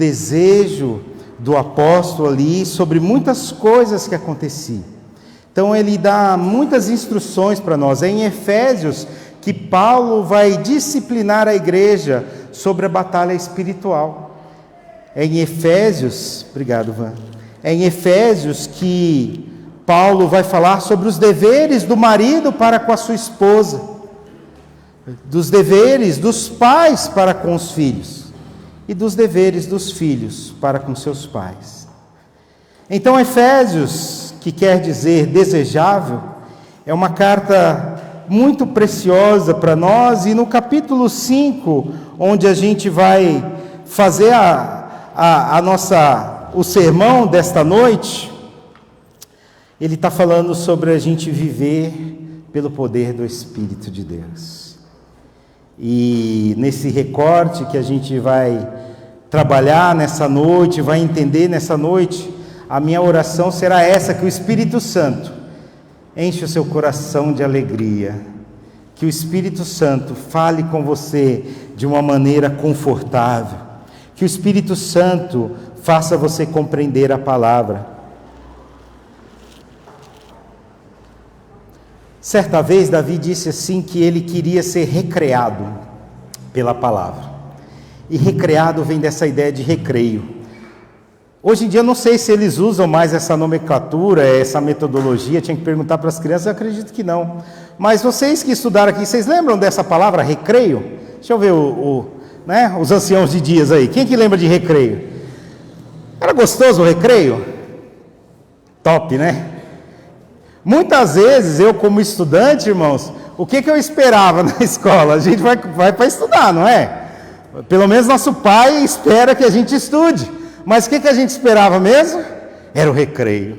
desejo do apóstolo ali sobre muitas coisas que aconteciam. Então ele dá muitas instruções para nós. É em Efésios que Paulo vai disciplinar a igreja sobre a batalha espiritual. É em Efésios, obrigado, Van. É em Efésios que Paulo vai falar sobre os deveres do marido para com a sua esposa, dos deveres dos pais para com os filhos e dos deveres dos filhos para com seus pais. Então, Efésios, que quer dizer desejável, é uma carta muito preciosa para nós, e no capítulo 5, onde a gente vai fazer o sermão desta noite, ele está falando sobre a gente viver pelo poder do Espírito de Deus. E nesse recorte que a gente vai trabalhar nessa noite, vai entender nessa noite, a minha oração será essa: que o Espírito Santo enche o seu coração de alegria, que o Espírito Santo fale com você de uma maneira confortável, que o Espírito Santo faça você compreender a palavra. Certa vez Davi disse assim que ele queria ser recreado pela palavra. E recreado vem dessa ideia de recreio. Hoje em dia eu não sei se eles usam mais essa nomenclatura, essa metodologia, tinha que perguntar para as crianças, eu acredito que não. Mas vocês que estudaram aqui, vocês lembram dessa palavra recreio? Deixa eu ver os anciãos de dias aí, quem que lembra de recreio? Era gostoso o recreio? Top, né? Muitas vezes eu, como estudante, irmãos, o que eu esperava na escola? A gente vai para estudar, não é? Pelo menos nosso pai espera que a gente estude. Mas o que a gente esperava mesmo? Era o recreio,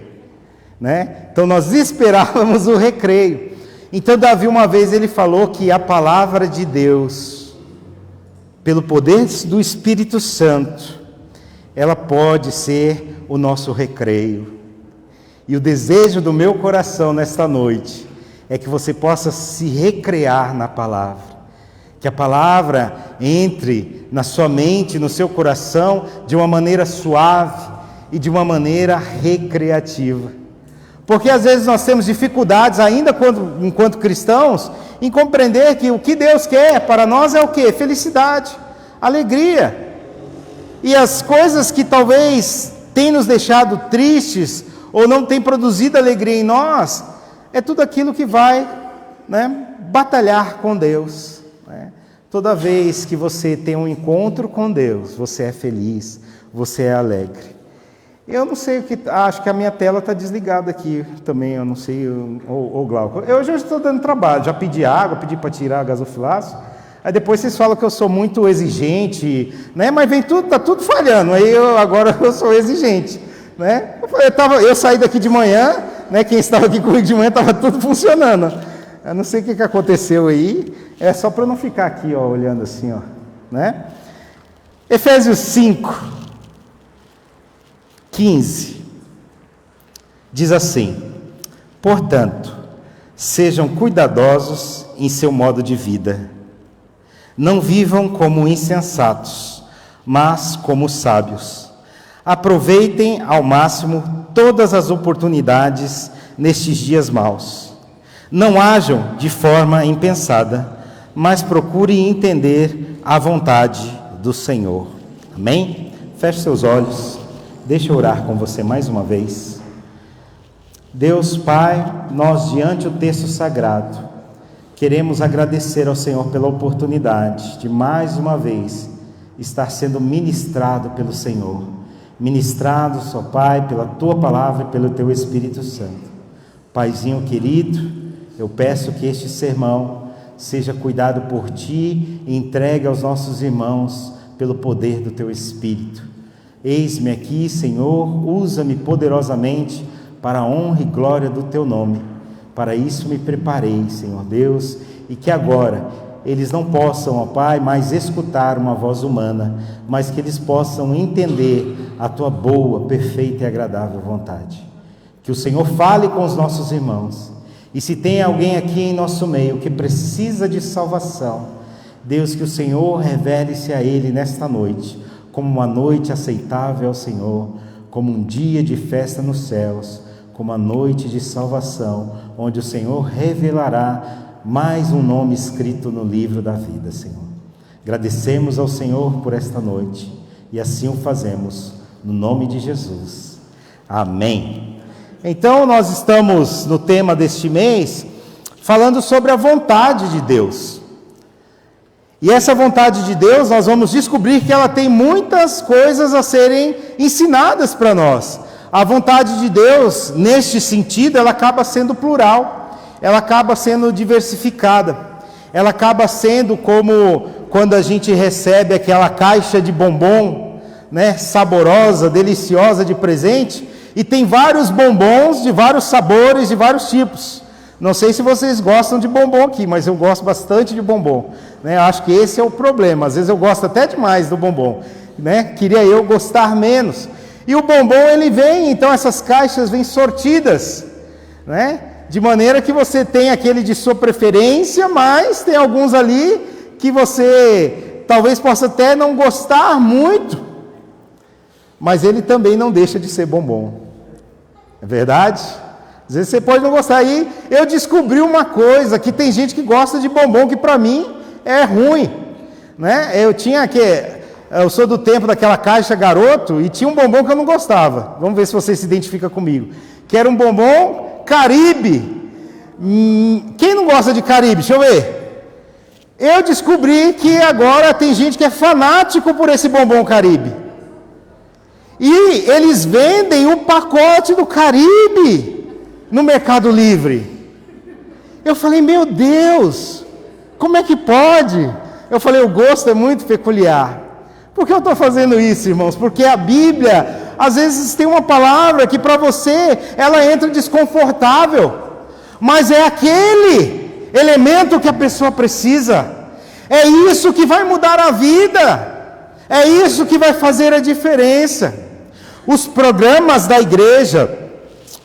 né? Então nós esperávamos o recreio. Então Davi uma vez ele falou que a palavra de Deus, pelo poder do Espírito Santo, ela pode ser o nosso recreio. E o desejo do meu coração nesta noite é que você possa se recrear na palavra. Que a palavra entre na sua mente, no seu coração, de uma maneira suave e de uma maneira recreativa. Porque às vezes nós temos dificuldades ainda enquanto cristãos em compreender que o que Deus quer para nós é o quê? Felicidade, alegria. E as coisas que talvez tenham nos deixado tristes ou não tem produzido alegria em nós, é tudo aquilo que vai, batalhar com Deus. Toda vez que você tem um encontro com Deus, você é feliz, você é alegre. Eu não sei o que, acho que a minha tela está desligada aqui também, eu não sei, ou Glauco. Eu já estou dando trabalho, já pedi água, pedi para tirar a gasofilaço, aí depois vocês falam que eu sou muito exigente, mas vem tudo, está tudo falhando, aí agora eu sou exigente. Eu saí daqui de manhã, quem estava aqui comigo de manhã estava tudo funcionando. Eu não sei o que aconteceu aí, é só para não ficar aqui olhando assim. Efésios 5, 15, diz assim: portanto, sejam cuidadosos em seu modo de vida, não vivam como insensatos, mas como sábios. Aproveitem ao máximo todas as oportunidades nestes dias maus. Não hajam de forma impensada, mas procurem entender a vontade do Senhor. Amém? Feche seus olhos, deixa eu orar com você mais uma vez. Deus Pai, nós diante do texto sagrado, queremos agradecer ao Senhor pela oportunidade de mais uma vez estar sendo ministrado pelo Senhor. Ministrados, ó Pai, pela Tua Palavra e pelo Teu Espírito Santo. Paizinho querido, eu peço que este sermão seja cuidado por Ti e entregue aos nossos irmãos pelo poder do Teu Espírito. Eis-me aqui, Senhor, usa-me poderosamente para a honra e glória do Teu nome. Para isso me preparei, Senhor Deus, e que agora eles não possam, ó Pai, mais escutar uma voz humana, mas que eles possam entender a Tua boa, perfeita e agradável vontade. Que o Senhor fale com os nossos irmãos, e se tem alguém aqui em nosso meio que precisa de salvação, Deus, que o Senhor revele-se a ele nesta noite, como uma noite aceitável ao Senhor, como um dia de festa nos céus, como a noite de salvação, onde o Senhor revelará mais um nome escrito no livro da vida, Senhor. Agradecemos ao Senhor por esta noite e assim o fazemos, no nome de Jesus. Amém. Então, nós estamos no tema deste mês, falando sobre a vontade de Deus. E essa vontade de Deus, nós vamos descobrir que ela tem muitas coisas a serem ensinadas para nós. A vontade de Deus, neste sentido, ela acaba sendo plural, ela acaba sendo diversificada, ela acaba sendo como quando a gente recebe aquela caixa de bombom, né, saborosa, deliciosa de presente, e tem vários bombons de vários sabores, de vários tipos. Não sei se vocês gostam de bombom aqui, mas eu gosto bastante de bombom, né? Acho que esse é o problema, às vezes eu gosto até demais do bombom, né? Queria eu gostar menos. E o bombom, ele vem, então essas caixas vêm sortidas, né? De maneira que você tem aquele de sua preferência, mas tem alguns ali que você talvez possa até não gostar muito, mas ele também não deixa de ser bombom. É verdade? Às vezes você pode não gostar. Aí eu descobri uma coisa, que tem gente que gosta de bombom, que para mim é ruim, né? Eu sou do tempo daquela caixa garoto, e tinha um bombom que eu não gostava. Vamos ver se você se identifica comigo. Que era um bombom Caribe. Quem não gosta de Caribe? Deixa eu ver. Eu descobri que agora tem gente que é fanático por esse bombom Caribe. E eles vendem o pacote do Caribe no Mercado Livre. Eu falei, meu Deus, como é que pode? Eu falei, o gosto é muito peculiar. Por que eu estou fazendo isso, irmãos? Porque a Bíblia, às vezes tem uma palavra que para você, ela entra desconfortável, mas é aquele elemento que a pessoa precisa. É isso que vai mudar a vida. É isso que vai fazer a diferença. Os programas da igreja,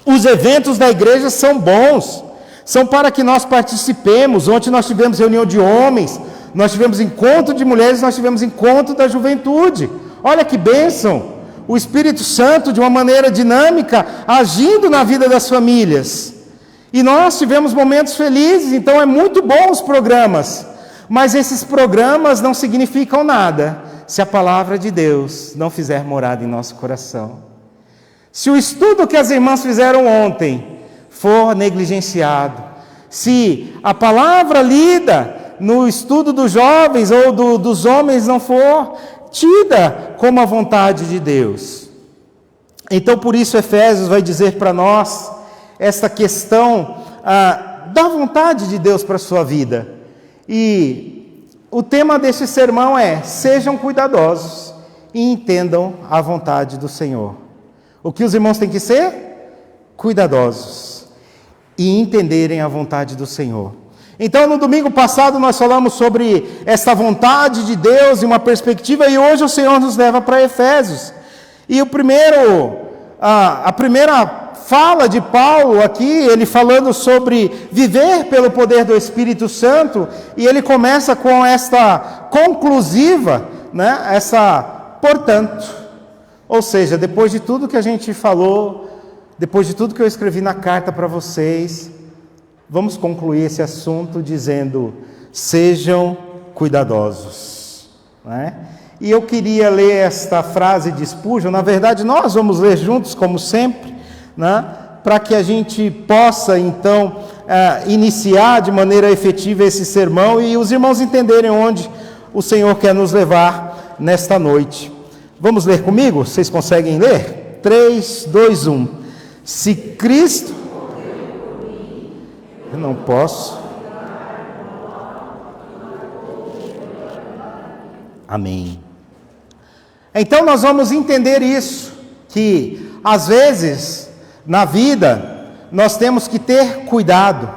os eventos da igreja são bons, são para que nós participemos. Ontem nós tivemos reunião de homens, nós tivemos encontro de mulheres, nós tivemos encontro da juventude. Olha que bênção! O Espírito Santo, de uma maneira dinâmica, agindo na vida das famílias. E nós tivemos momentos felizes, então é muito bom os programas. Mas esses programas não significam nada se a palavra de Deus não fizer morada em nosso coração. Se o estudo que as irmãs fizeram ontem for negligenciado, se a palavra lida no estudo dos jovens ou dos homens não for tida como a vontade de Deus. Então, por isso, Efésios vai dizer para nós esta questão da vontade de Deus para a sua vida. E o tema deste sermão é: sejam cuidadosos e entendam a vontade do Senhor. O que os irmãos têm que ser? Cuidadosos e entenderem a vontade do Senhor. Então, no domingo passado nós falamos sobre essa vontade de Deus e uma perspectiva, e hoje o Senhor nos leva para Efésios. E a primeira fala de Paulo aqui, ele falando sobre viver pelo poder do Espírito Santo, e ele começa com esta conclusiva, né? Portanto, ou seja, depois de tudo que a gente falou, depois de tudo que eu escrevi na carta para vocês, vamos concluir esse assunto dizendo: sejam cuidadosos, né? E eu queria ler esta frase de Spurgeon. Na verdade, nós vamos ler juntos, como sempre, né? Para que a gente possa, então, iniciar de maneira efetiva esse sermão e os irmãos entenderem onde o Senhor quer nos levar nesta noite. Vamos ler comigo? Vocês conseguem ler? 3, 2, 1. Se Cristo... Eu não posso. Amém. Então nós vamos entender isso, que às vezes na vida nós temos que ter cuidado,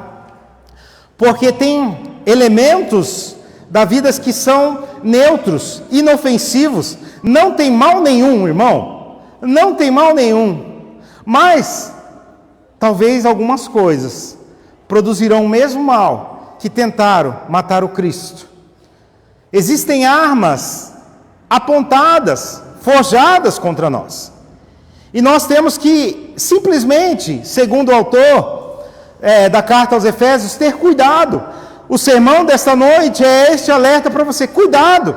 porque tem elementos da vida que são neutros, inofensivos, não tem mal nenhum, irmão, não tem mal nenhum, mas talvez algumas coisas produzirão o mesmo mal que tentaram matar o Cristo. Existem armas apontadas, forjadas contra nós. E nós temos que, simplesmente, segundo o autor da carta aos Efésios, ter cuidado. O sermão desta noite é este alerta para você: cuidado.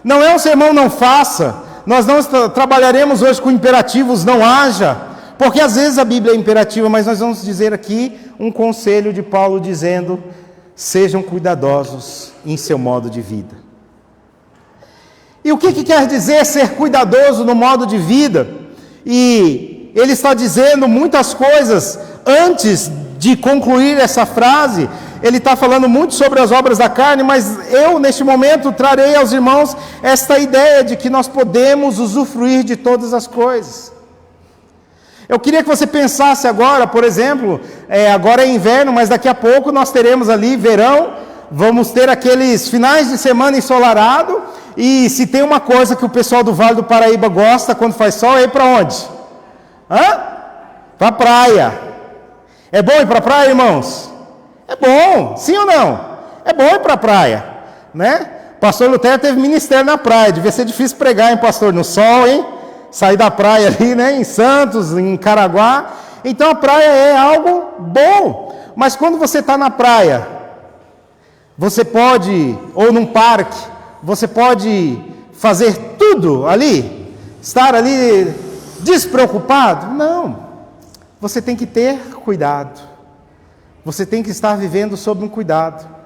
Não é um sermão não faça. Nós não trabalharemos hoje com imperativos não haja, porque às vezes a Bíblia é imperativa, mas nós vamos dizer aqui um conselho de Paulo dizendo: sejam cuidadosos em seu modo de vida. E o que quer dizer ser cuidadoso no modo de vida? E ele está dizendo muitas coisas antes de concluir essa frase. Ele está falando muito sobre as obras da carne, mas eu neste momento trarei aos irmãos esta ideia de que nós podemos usufruir de todas as coisas. Eu queria que você pensasse agora, por exemplo, agora é inverno, mas daqui a pouco nós teremos ali verão, vamos ter aqueles finais de semana ensolarado, e se tem uma coisa que o pessoal do Vale do Paraíba gosta quando faz sol, é ir para onde? Para a praia. É bom ir para a praia, irmãos? É bom, sim ou não? É bom ir para a praia, né? Pastor Lutero teve ministério na praia, devia ser difícil pregar, hein, pastor, no sol, hein? Sair da praia ali, né, em Santos, em Caraguá. Então a praia é algo bom, mas quando você está na praia, você pode, ou num parque, você pode fazer tudo ali, estar ali despreocupado? Não, você tem que ter cuidado, você tem que estar vivendo sob um cuidado.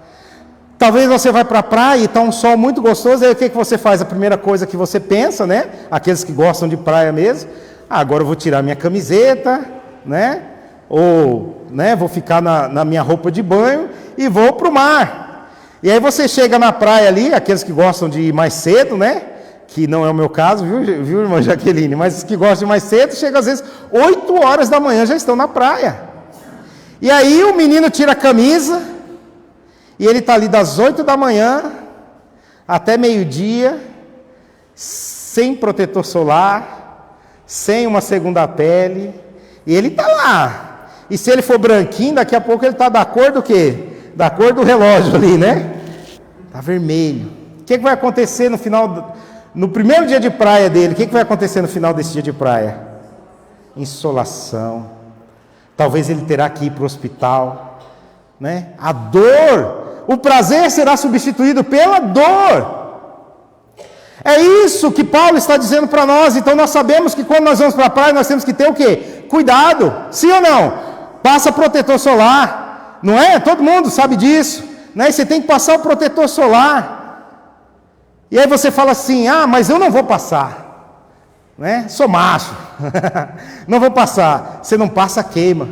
Talvez você vai para a praia e está um sol muito gostoso, aí o que você faz? A primeira coisa que você pensa, né? Aqueles que gostam de praia mesmo: agora eu vou tirar minha camiseta, né? Ou, né, vou ficar na minha roupa de banho e vou para o mar. E aí você chega na praia ali, aqueles que gostam de ir mais cedo, né? Que não é o meu caso, viu, irmã Jaqueline? Mas os que gostam de ir mais cedo, chegam às vezes 8 horas da manhã, já estão na praia. E aí o menino tira a camisa, e ele está ali das 8 da manhã até meio-dia, sem protetor solar, sem uma segunda pele, e ele está lá. E se ele for branquinho, daqui a pouco ele está da cor do quê? Da cor do relógio ali, né? Está vermelho. O que vai acontecer no primeiro dia de praia dele? O que vai acontecer no final desse dia de praia? Insolação. Talvez ele terá que ir para o hospital, né? A dor, o prazer será substituído pela dor. É isso que Paulo está dizendo para nós. Então nós sabemos que quando nós vamos para a praia, nós temos que ter o quê? Cuidado, sim ou não? Passa protetor solar, não é? Todo mundo sabe disso, né? E você tem que passar o protetor solar. E aí você fala assim: mas eu não vou passar, né? Sou macho, não vou passar. Você não passa, queima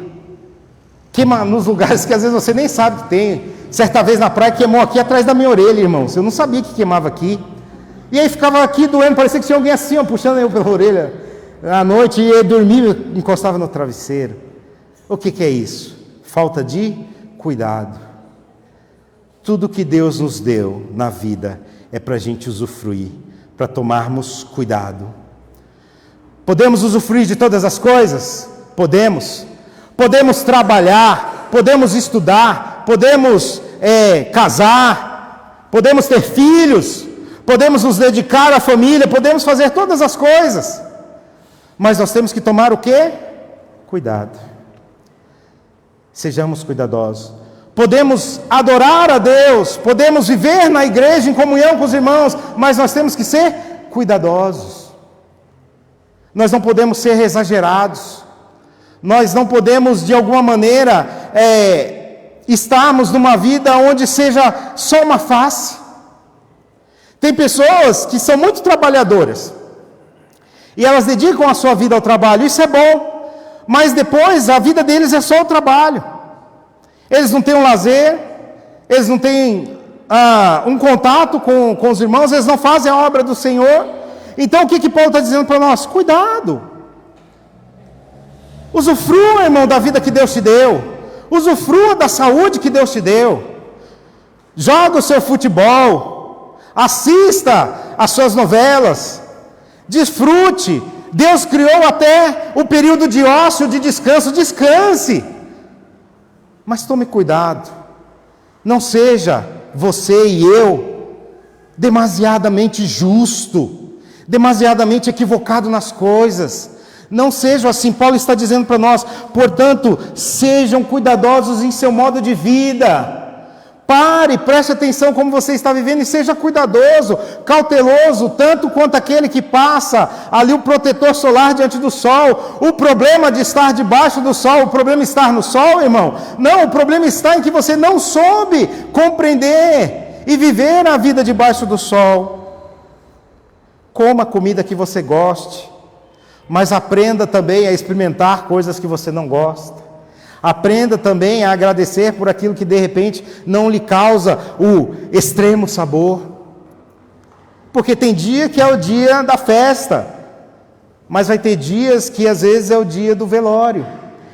nos lugares que às vezes você nem sabe que tem. Certa vez na praia queimou aqui atrás da minha orelha, irmãos. Eu não sabia que queimava aqui. E aí ficava aqui doendo, parecia que tinha alguém assim, puxando eu pela orelha à noite, e eu dormia, encostava no travesseiro. O que é isso? Falta de cuidado. Tudo que Deus nos deu na vida é para a gente usufruir, para tomarmos cuidado. Podemos usufruir de todas as coisas? Podemos. Podemos trabalhar, podemos estudar, podemos casar, podemos ter filhos, podemos nos dedicar à família, podemos fazer todas as coisas. Mas nós temos que tomar o quê? Cuidado. Sejamos cuidadosos. Podemos adorar a Deus, podemos viver na igreja em comunhão com os irmãos, mas nós temos que ser cuidadosos. Nós não podemos ser exagerados. Nós não podemos, de alguma maneira, estarmos numa vida onde seja só uma face. Tem pessoas que são muito trabalhadoras, e elas dedicam a sua vida ao trabalho, isso é bom, mas depois a vida deles é só o trabalho. Eles não têm um lazer, eles não têm um contato com os irmãos, eles não fazem a obra do Senhor. Então o que Paulo está dizendo para nós? Cuidado. Usufrua, irmão, da vida que Deus te deu. Usufrua da saúde que Deus te deu. Joga o seu futebol. Assista às suas novelas. Desfrute. Deus criou até o período de ócio, de descanso. Descanse. Mas tome cuidado. Não seja você e eu demasiadamente justo. demasiadamente equivocado nas coisas. Não sejam assim. Paulo está dizendo para nós, portanto, sejam cuidadosos em seu modo de vida. Pare, preste atenção como você está vivendo e seja cuidadoso, cauteloso, tanto quanto aquele que passa ali o protetor solar diante do sol. O problema de estar debaixo do sol, o problema estar no sol, irmão? Não, o problema está em que você não soube compreender e viver a vida debaixo do sol. Coma a comida que você goste, mas aprenda também a experimentar coisas que você não gosta. Aprenda também a agradecer por aquilo que de repente não lhe causa o extremo sabor. Porque tem dia que é o dia da festa, mas vai ter dias que às vezes é o dia do velório.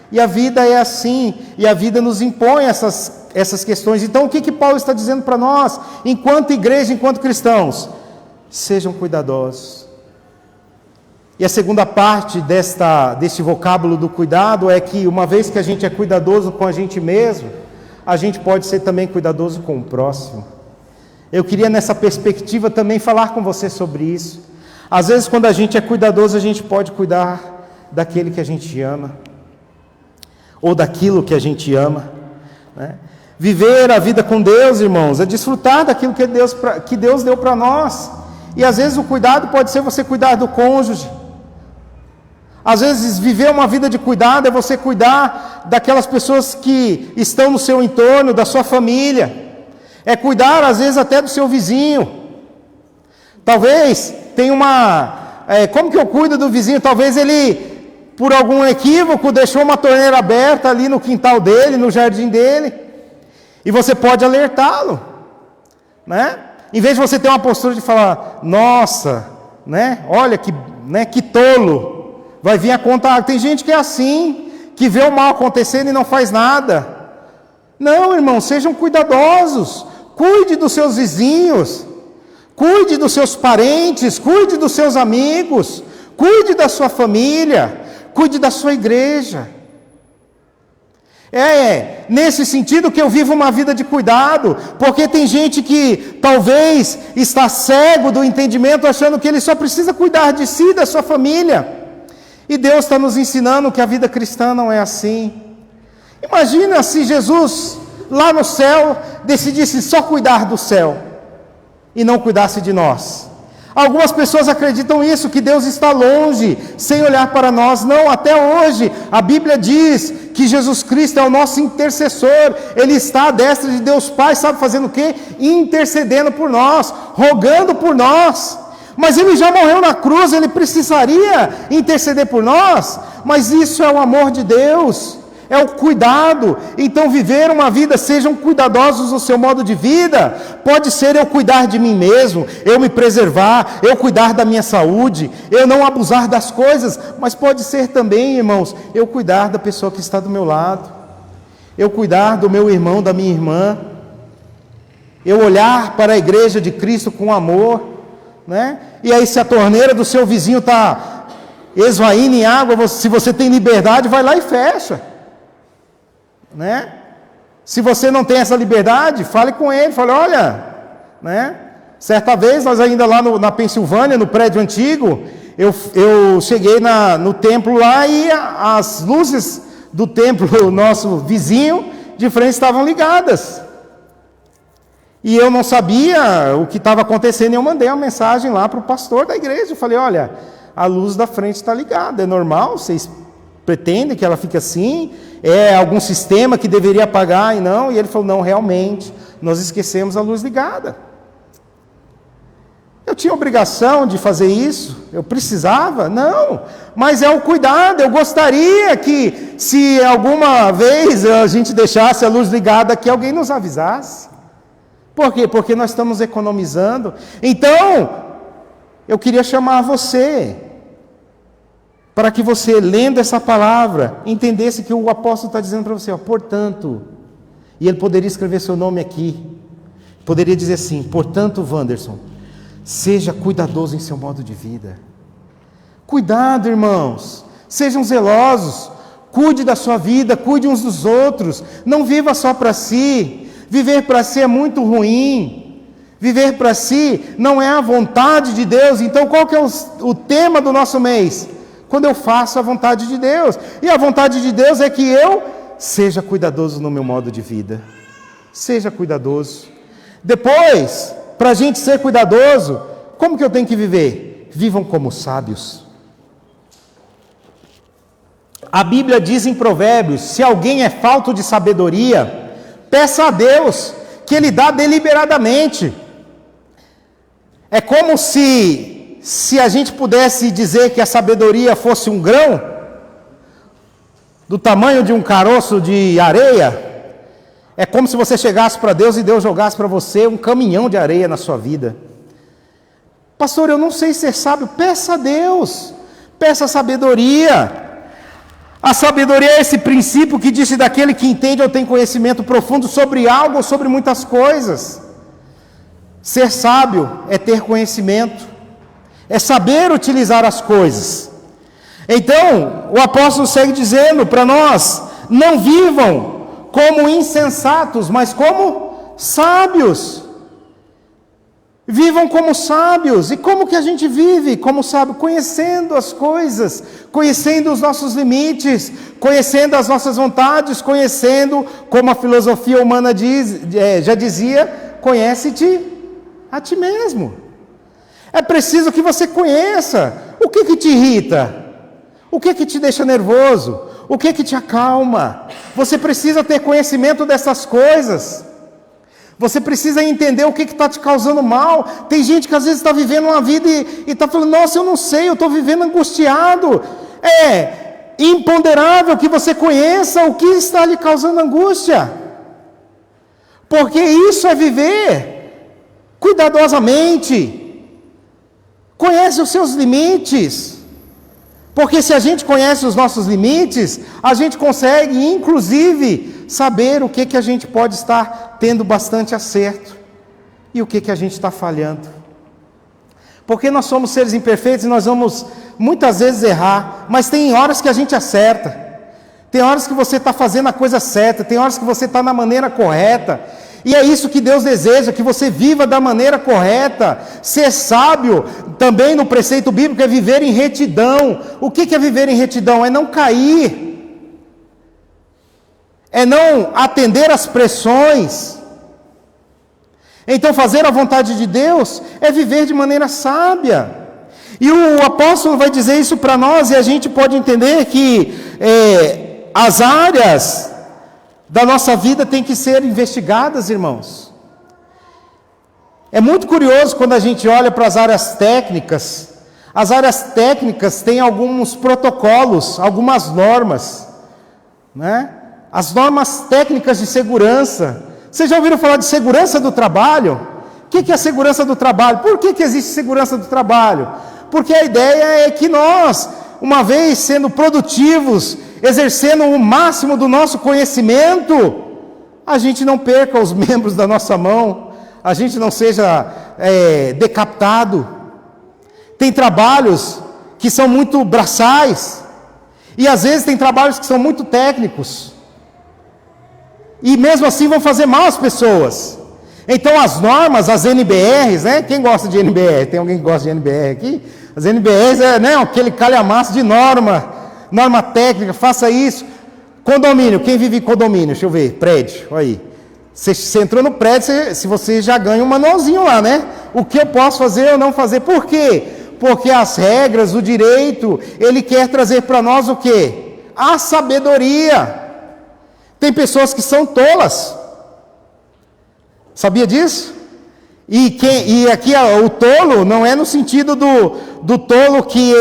E a vida é assim, e a vida nos impõe essas questões. Então o que Paulo está dizendo para nós, enquanto igreja, enquanto cristãos? Sejam cuidadosos. E a segunda parte deste vocábulo do cuidado é que, uma vez que a gente é cuidadoso com a gente mesmo, a gente pode ser também cuidadoso com o próximo. Eu queria, nessa perspectiva, também falar com você sobre isso. Às vezes, quando a gente é cuidadoso, a gente pode cuidar daquele que a gente ama, ou daquilo que a gente ama, né? Viver a vida com Deus, irmãos, é desfrutar daquilo que Deus deu para nós. E às vezes o cuidado pode ser você cuidar do cônjuge. Às vezes viver uma vida de cuidado é você cuidar daquelas pessoas que estão no seu entorno, da sua família. É cuidar às vezes até do seu vizinho. Talvez tenha como que eu cuido do vizinho? Talvez ele, por algum equívoco, deixou uma torneira aberta ali no quintal dele, no jardim dele. E você pode alertá-lo, né? Em vez de você ter uma postura de falar, nossa, né? Olha que tolo. Vai vir a conta. Tem gente que é assim, que vê o mal acontecendo e não faz nada. Não, irmão, sejam cuidadosos. Cuide dos seus vizinhos, cuide dos seus parentes, cuide dos seus amigos, cuide da sua família, cuide da sua igreja. É nesse sentido que eu vivo uma vida de cuidado, porque tem gente que talvez está cego do entendimento, achando que ele só precisa cuidar de si, da sua família. E Deus está nos ensinando que a vida cristã não é assim. Imagina se Jesus, lá no céu, decidisse só cuidar do céu, e não cuidasse de nós. Algumas pessoas acreditam isso, que Deus está longe, sem olhar para nós. Não, até hoje, a Bíblia diz que Jesus Cristo é o nosso intercessor. Ele está à destra de Deus Pai, sabe fazendo o quê? Intercedendo por nós, rogando por nós. Mas Ele já morreu na cruz, Ele precisaria interceder por nós, mas isso é o amor de Deus, é o cuidado. Então viver uma vida, sejam cuidadosos no seu modo de vida, pode ser eu cuidar de mim mesmo, eu me preservar, eu cuidar da minha saúde, eu não abusar das coisas, mas pode ser também, irmãos, eu cuidar da pessoa que está do meu lado, eu cuidar do meu irmão, da minha irmã, eu olhar para a igreja de Cristo com amor, né? E aí, se a torneira do seu vizinho está esvaindo em água, se você tem liberdade, vai lá e fecha, né? Se você não tem essa liberdade, fale com ele, fale, olha, né? Certa vez, nós ainda lá na Pensilvânia, no prédio antigo, eu cheguei no templo lá e as luzes do templo, nosso vizinho, de frente estavam ligadas. E eu não sabia o que estava acontecendo, e eu mandei uma mensagem lá para o pastor da igreja. Eu falei, olha, a luz da frente está ligada, é normal? Vocês pretendem que ela fique assim? É algum sistema que deveria apagar? E não, e ele falou, não, realmente, nós esquecemos a luz ligada. Eu tinha obrigação de fazer isso? Eu precisava? Não, mas é o cuidado. Eu gostaria que, se alguma vez a gente deixasse a luz ligada aqui, alguém nos avisasse. Por quê? Porque nós estamos economizando. Então, eu queria chamar você, para que você, lendo essa palavra, entendesse que o apóstolo está dizendo para você, ó, portanto, e ele poderia escrever seu nome aqui, poderia dizer assim, portanto, Wanderson, seja cuidadoso em seu modo de vida. Cuidado, irmãos, sejam zelosos, cuide da sua vida, cuide uns dos outros, não viva só para si. Viver para si é muito ruim. Viver para si não é a vontade de Deus. Então qual que é o tema do nosso mês? Quando eu faço a vontade de Deus. E a vontade de Deus é que eu seja cuidadoso no meu modo de vida. Seja cuidadoso. Depois, para a gente ser cuidadoso, como que eu tenho que viver? Vivam como sábios. A Bíblia diz em Provérbios, se alguém é falto de sabedoria, peça a Deus, que Ele dá deliberadamente. É como se a gente pudesse dizer que a sabedoria fosse um grão, do tamanho de um caroço de areia. É como se você chegasse para Deus e Deus jogasse para você um caminhão de areia na sua vida. Pastor, eu não sei ser sábio. Peça a Deus, peça sabedoria. A sabedoria é esse princípio que disse daquele que entende ou tem conhecimento profundo sobre algo ou sobre muitas coisas. Ser sábio é ter conhecimento, é saber utilizar as coisas. Então, o apóstolo segue dizendo para nós, não vivam como insensatos, mas como sábios. Vivam como sábios. E como que a gente vive como sábio? Conhecendo as coisas, conhecendo os nossos limites, conhecendo as nossas vontades, conhecendo, como a filosofia humana já dizia, conhece-te a ti mesmo. É preciso que você conheça o que te irrita, o que te deixa nervoso, o que te acalma. Você precisa ter conhecimento dessas coisas. Você precisa entender o que está te causando mal. Tem gente que às vezes está vivendo uma vida e está falando, nossa, eu não sei, eu estou vivendo angustiado. É imponderável que você conheça o que está lhe causando angústia. Porque isso é viver cuidadosamente. Conhece os seus limites. Porque se a gente conhece os nossos limites, a gente consegue, inclusive, saber o que a gente pode estar tendo bastante acerto e o que a gente está falhando. Porque nós somos seres imperfeitos e nós vamos muitas vezes errar, mas tem horas que a gente acerta, tem horas que você está fazendo a coisa certa, tem horas que você está na maneira correta, e é isso que Deus deseja, que você viva da maneira correta. Ser sábio, também no preceito bíblico, é viver em retidão. O que é viver em retidão? É não cair, é não atender às pressões. Então fazer a vontade de Deus é viver de maneira sábia. E o apóstolo vai dizer isso para nós, e a gente pode entender que as áreas da nossa vida têm que ser investigadas, irmãos. É muito curioso quando a gente olha para as áreas técnicas. As áreas técnicas têm alguns protocolos, algumas normas, né? As normas técnicas de segurança. Vocês já ouviram falar de segurança do trabalho? O que é a segurança do trabalho? Por que existe segurança do trabalho? Porque a ideia é que nós, uma vez sendo produtivos, exercendo o máximo do nosso conhecimento, a gente não perca os membros da nossa mão, a gente não seja decapitado. Tem trabalhos que são muito braçais, e às vezes tem trabalhos que são muito técnicos, e mesmo assim vão fazer mal às pessoas. Então as normas, as NBRs, né? Quem gosta de NBR? Tem alguém que gosta de NBR aqui? As NBRs aquele calhamaço de norma técnica, faça isso. Condomínio, quem vive em condomínio? Deixa eu ver, prédio, olha aí. Você entrou no prédio, se você já ganha um manualzinho lá, né? O que eu posso fazer ou não fazer? Por quê? Porque as regras, o direito, ele quer trazer para nós o quê? A sabedoria. Tem pessoas que são tolas. Sabia disso? E aqui o tolo não é no sentido do tolo que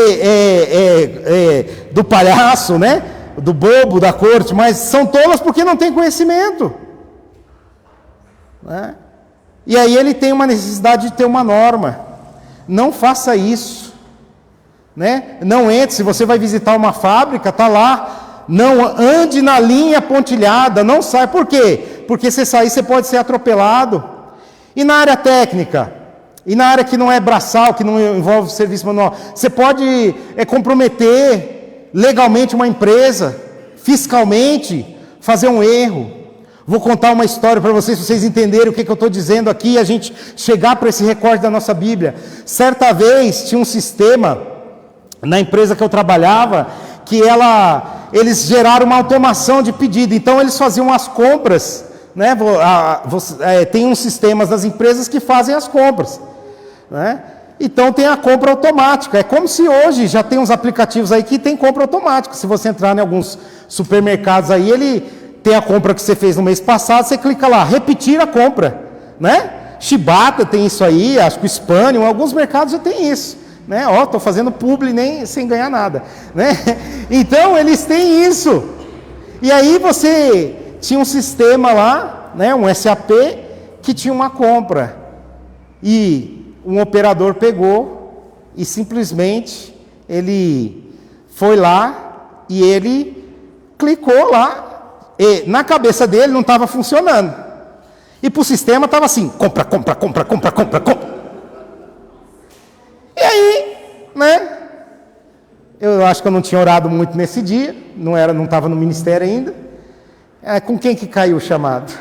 do palhaço, né? Do bobo, da corte, mas são tolas porque não tem conhecimento, né? E aí ele tem uma necessidade de ter uma norma. Não faça isso, né? Não entre, se você vai visitar uma fábrica, está lá, não ande na linha pontilhada, não saia. Por quê? Porque se sair você pode ser atropelado. E na área técnica, e na área que não é braçal, que não envolve serviço manual, você pode comprometer legalmente uma empresa, fiscalmente, fazer um erro. Vou contar uma história para vocês entenderem o que eu estou dizendo aqui e a gente chegar para esse recorte da nossa Bíblia. Certa vez tinha um sistema na empresa que eu trabalhava que eles geraram uma automação de pedido. Então eles faziam as compras, né? Tem uns sistemas das empresas que fazem as compras, né? Então tem a compra automática. É como se hoje já tem uns aplicativos aí que tem compra automática. Se você entrar em alguns supermercados aí, ele tem a compra que você fez no mês passado, você clica lá, repetir a compra, né? Chibata tem isso aí, acho que o Spanium, alguns mercados já tem isso, né? Estou fazendo publi nem sem ganhar nada, né? Então eles têm isso. E aí você tinha um sistema lá, né? Um SAP que tinha uma compra e um operador pegou e simplesmente ele foi lá e ele clicou lá. E na cabeça dele não estava funcionando. E para o sistema estava assim, compra. E aí, né? Eu acho que eu não tinha orado muito nesse dia, não estava no ministério ainda. Com quem que caiu o chamado?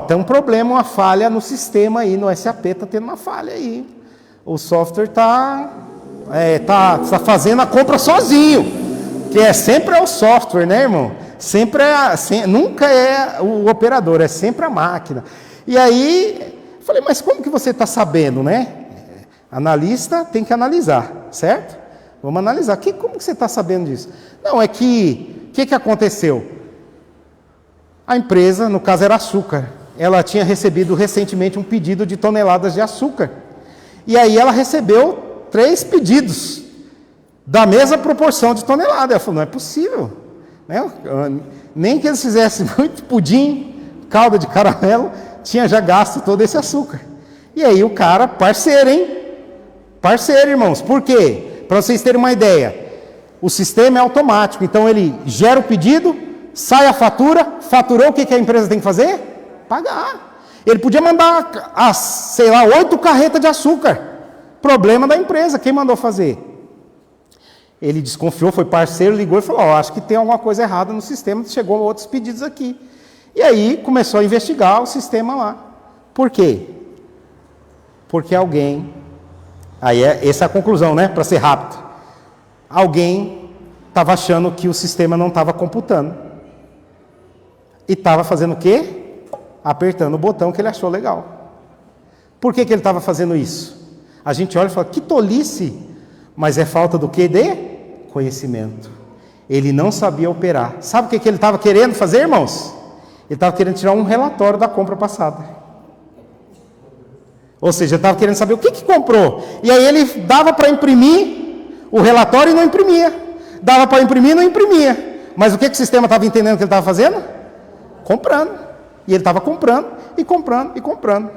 Tem um problema, uma falha no sistema aí, no SAP está tendo uma falha aí. O software tá fazendo a compra sozinho. Que sempre é o software, né, irmão? Nunca é o operador, é sempre a máquina. E aí, eu falei, mas como que você está sabendo, né? Analista tem que analisar, certo? Vamos analisar. Como que você está sabendo disso? Não, o que aconteceu? A empresa, no caso era açúcar, ela tinha recebido recentemente um pedido de toneladas de açúcar. E aí ela recebeu 3 pedidos. Da mesma proporção de tonelada. Ela falou, não é possível, né? Nem que eles fizessem muito pudim, calda de caramelo, tinha já gasto todo esse açúcar. E aí o cara, parceiro, irmãos. Por quê? Para vocês terem uma ideia, o sistema é automático, então ele gera o pedido, sai a fatura, faturou, o que a empresa tem que fazer? Pagar. Ele podia mandar, 8 carretas de açúcar. Problema da empresa, quem mandou fazer? Ele desconfiou, foi parceiro, ligou e falou, acho que tem alguma coisa errada no sistema, chegou outros pedidos aqui. E aí começou a investigar o sistema lá. Por quê? Porque alguém, essa é a conclusão, né, para ser rápido. Alguém estava achando que o sistema não estava computando. E estava fazendo o quê? Apertando o botão que ele achou legal. Por que ele estava fazendo isso? A gente olha e fala, que tolice, mas é falta do quê? De conhecimento. Ele não sabia operar. Sabe o que ele estava querendo fazer, irmãos? Ele estava querendo tirar um relatório da compra passada. Ou seja, ele estava querendo saber o que comprou. E aí ele dava para imprimir o relatório e não imprimia. Dava para imprimir e não imprimia. Mas o que o sistema estava entendendo que ele estava fazendo? Comprando. E ele estava comprando e comprando e comprando.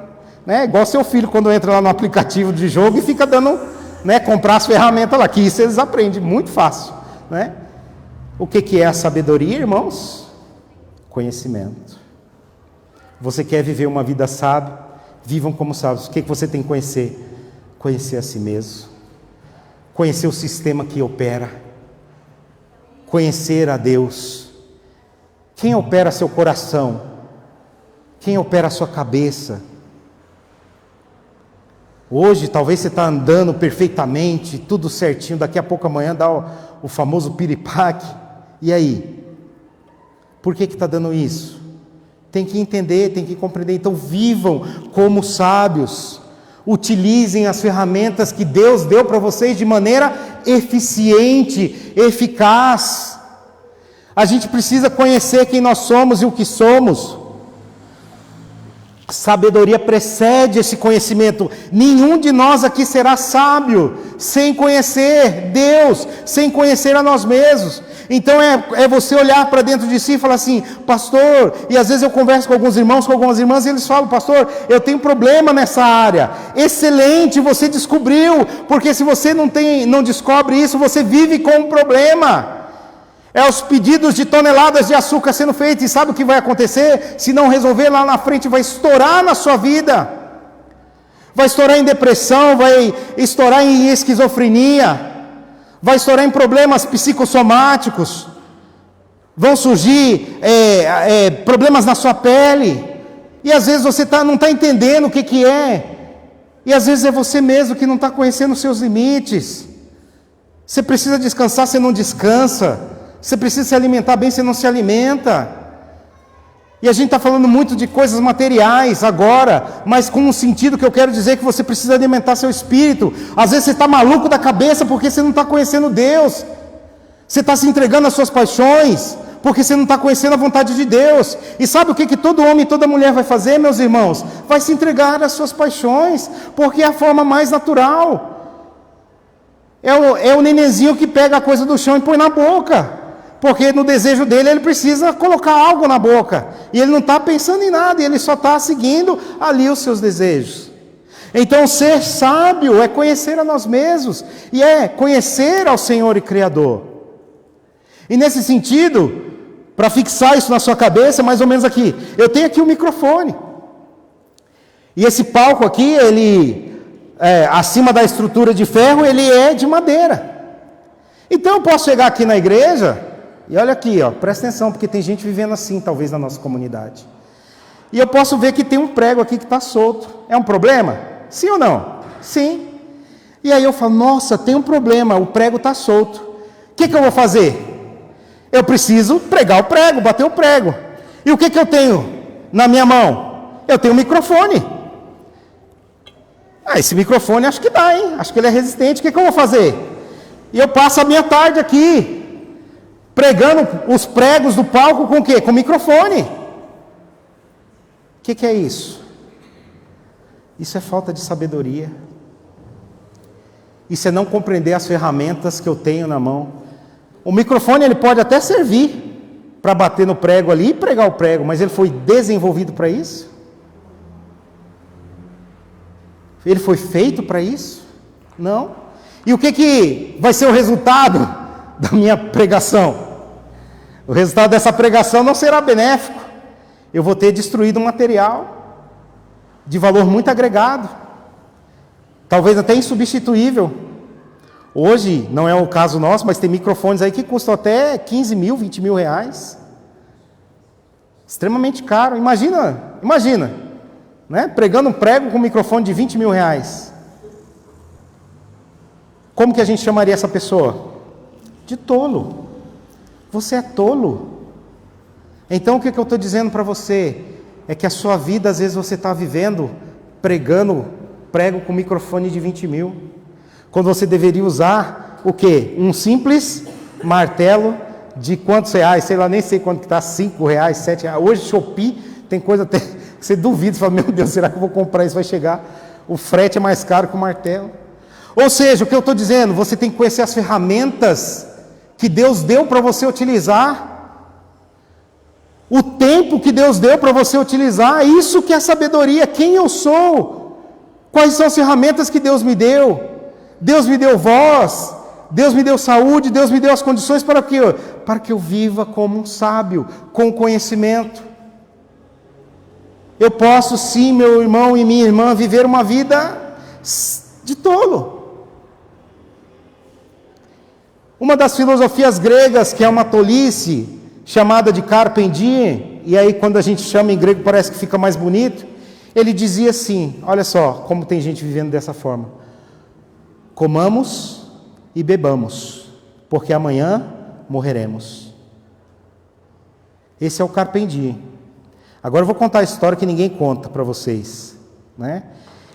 Né? Igual seu filho quando entra lá no aplicativo de jogo e fica dando... comprar as ferramentas lá, que isso eles aprendem muito fácil, né? O que é a sabedoria, irmãos? Conhecimento. Você quer viver uma vida sábia? Vivam como sábios. O que você tem que conhecer? Conhecer a si mesmo, conhecer o sistema que opera, conhecer a Deus. Quem opera seu coração? Quem opera a sua cabeça? Hoje, talvez você está andando perfeitamente, tudo certinho, daqui a pouco amanhã dá o famoso piripaque. E aí? Por que está dando isso? Tem que entender, tem que compreender. Então, vivam como sábios. Utilizem as ferramentas que Deus deu para vocês de maneira eficiente, eficaz. A gente precisa conhecer quem nós somos e o que somos. Sabedoria precede esse conhecimento. Nenhum de nós aqui será sábio sem conhecer Deus, sem conhecer a nós mesmos. Então é você olhar para dentro de si e falar assim, pastor, e às vezes eu converso com alguns irmãos, com algumas irmãs, e eles falam, pastor, eu tenho problema nessa área. Excelente, você descobriu, porque se você não descobre isso, você vive com um problema. É os pedidos de toneladas de açúcar sendo feitos, e sabe o que vai acontecer? Se não resolver lá na frente, vai estourar na sua vida. Vai estourar em depressão, vai estourar em esquizofrenia, vai estourar em problemas psicossomáticos. vão surgir problemas na sua pele, e às vezes você não está entendendo o que é, e às vezes é você mesmo que não está conhecendo os seus limites. Você precisa descansar, você não descansa. Você precisa se alimentar bem, você não se alimenta. E a gente está falando muito de coisas materiais agora, mas com um sentido que eu quero dizer que você precisa alimentar seu espírito. Às vezes você está maluco da cabeça porque você não está conhecendo Deus. Você está se entregando às suas paixões porque você não está conhecendo a vontade de Deus. E sabe o que todo homem e toda mulher vai fazer, meus irmãos? Vai se entregar às suas paixões, porque é a forma mais natural. É o nenenzinho que pega a coisa do chão e põe na boca, porque no desejo dele ele precisa colocar algo na boca, e ele não está pensando em nada, ele só está seguindo ali os seus desejos. Então ser sábio é conhecer a nós mesmos, e é conhecer ao Senhor e Criador. E nesse sentido, para fixar isso na sua cabeça, mais ou menos aqui, eu tenho aqui um microfone, e esse palco aqui, ele... acima da estrutura de ferro, ele é de madeira. Então eu posso chegar aqui na igreja, e olha aqui, presta atenção, porque tem gente vivendo assim, talvez, na nossa comunidade. E eu posso ver que tem um prego aqui que está solto. É um problema? Sim ou não? Sim. E aí eu falo, nossa, tem um problema, o prego está solto. O que eu vou fazer? Eu preciso pregar o prego, bater o prego. E o que eu tenho na minha mão? Eu tenho um microfone. Esse microfone acho que dá, hein? Acho que ele é resistente. O que eu vou fazer? E eu passo a minha tarde aqui, pregando os pregos do palco com o quê? Com microfone. O que é isso? Isso é falta de sabedoria. Isso é não compreender as ferramentas que eu tenho na mão. O microfone, ele pode até servir para bater no prego ali e pregar o prego, mas ele foi desenvolvido para isso? Ele foi feito para isso? Não. E o que vai ser o resultado da minha pregação? O resultado dessa pregação não será benéfico. Eu vou ter destruído um material de valor muito agregado, talvez até insubstituível. Hoje, não é o caso nosso, mas tem microfones aí que custam até 15 mil, 20 mil reais. Extremamente caro. Imagina, né? Pregando um prego com um microfone de 20 mil reais. Como que a gente chamaria essa pessoa? De tolo. Você é tolo. Então o que eu estou dizendo para você? É que a sua vida, às vezes você está vivendo, pregando prego com microfone de 20 mil. Quando você deveria usar o quê? Um simples martelo de quantos reais? Sei lá, nem sei quanto que está, 5 reais, 7 reais. Hoje Shopee tem coisa até... Você duvida, você fala, meu Deus, será que eu vou comprar isso? Vai chegar, o frete é mais caro que o martelo. Ou seja, o que eu estou dizendo, você tem que conhecer as ferramentas que Deus deu para você utilizar, o tempo que Deus deu para você utilizar, isso que é sabedoria, quem eu sou, quais são as ferramentas que Deus me deu. Deus me deu voz, Deus me deu saúde, Deus me deu as condições para quê? Para que eu viva como um sábio, com conhecimento. Eu posso sim, meu irmão e minha irmã, viver uma vida de tolo. Uma das filosofias gregas, que é uma tolice, chamada de carpe diem, e aí quando a gente chama em grego parece que fica mais bonito, ele dizia assim, olha só como tem gente vivendo dessa forma: comamos e bebamos, porque amanhã morreremos. Esse é o carpe diem. Agora eu vou contar a história que ninguém conta para vocês, né?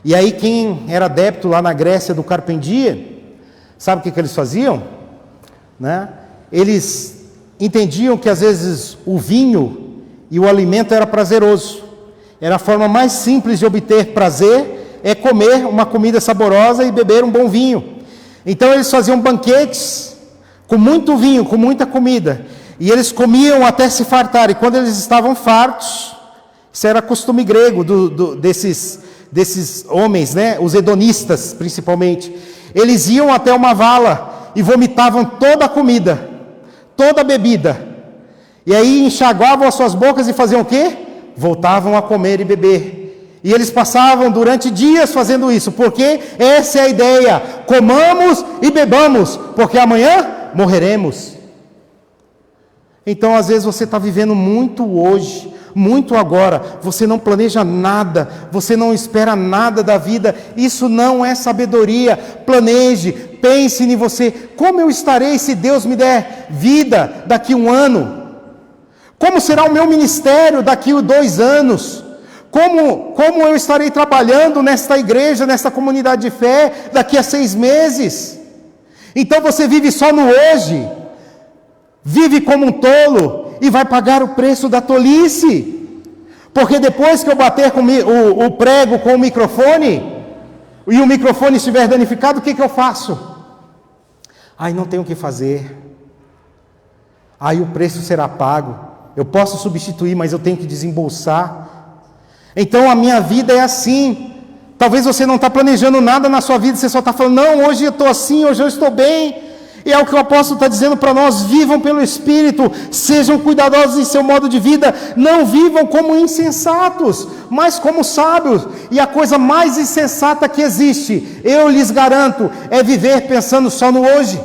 E aí quem era adepto lá na Grécia do carpe diem, sabe o que eles faziam? Né? Eles entendiam que às vezes o vinho e o alimento era prazeroso. Era a forma mais simples de obter prazer, é comer uma comida saborosa e beber um bom vinho. Então eles faziam banquetes com muito vinho, com muita comida, e eles comiam até se fartar, e quando eles estavam fartos, isso era costume grego desses homens, né? Os hedonistas principalmente, eles iam até uma vala e vomitavam toda a comida, toda a bebida, e aí enxaguavam as suas bocas e faziam o quê? Voltavam a comer e beber. E eles passavam durante dias fazendo isso, porque essa é a ideia: comamos e bebamos, porque amanhã morreremos. Então, às vezes, você está vivendo muito hoje, muito agora, você não planeja nada, você não espera nada da vida, isso não é sabedoria. Planeje, pense em você, como eu estarei se Deus me der vida daqui a 1 ano? Como será o meu ministério daqui a 2 anos? Como eu estarei trabalhando nesta igreja, nesta comunidade de fé, daqui a 6 meses? Então você vive só no hoje, vive como um tolo, e vai pagar o preço da tolice, porque depois que eu bater com o prego com o microfone, e o microfone estiver danificado, o que eu faço? Ai, não tenho o que fazer, aí o preço será pago, eu posso substituir, mas eu tenho que desembolsar. Então a minha vida é assim. Talvez você não está planejando nada na sua vida, você só está falando, não, hoje eu estou assim, hoje eu estou bem. E é o que o apóstolo está dizendo para nós: vivam pelo Espírito, sejam cuidadosos em seu modo de vida, não vivam como insensatos, mas como sábios. E a coisa mais insensata que existe, eu lhes garanto, é viver pensando só no hoje,